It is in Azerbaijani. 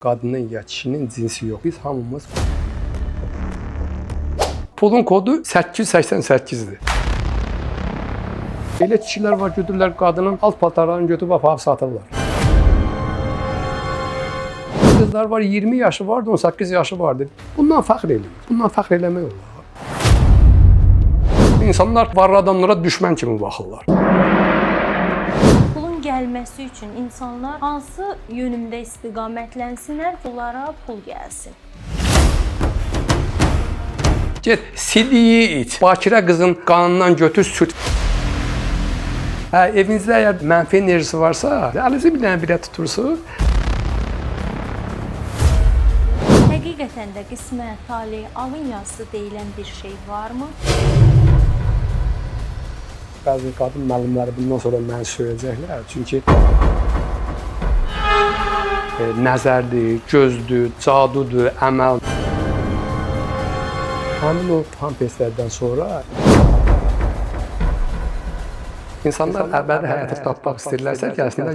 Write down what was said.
Qadının ya kişinin cinsi yox. Biz hamımız pulun kodu 888-dir. Elə kişilər var, götürürlər qadının alt paltarlarını götürüb aparıb satırlar. Kızlar var, 20 yaşı vardı, 18 yaşı vardı. Bundan fəxr edilir. Bundan fəxr eləmək olar. İnsanlar varlı adamlara düşmən kimi baxırlar. Pulun gəlməsi üçün insanlar hansı yönümdə istiqamətlənsinlər, onlara pul gəlsin. Get, sidiyi iç. Bakirə qızın qanından götür süt. Evinizdə əgər mənfi enerjisi varsa, əlinizə bir dənə bilə tutursunuz. Həqiqətən də qismət, talih, alın yazısı deyilən bir şey varmı? Bəzi qadın müəllimləri bundan sonra məni söyləyəcəklər. Çünki nəzərdir, gözdür, cadudur, əməl. Həmin o pampeslərdən sonra insanlar əbədi həyatı tapmaq istəyirlərsə, gəlsinlər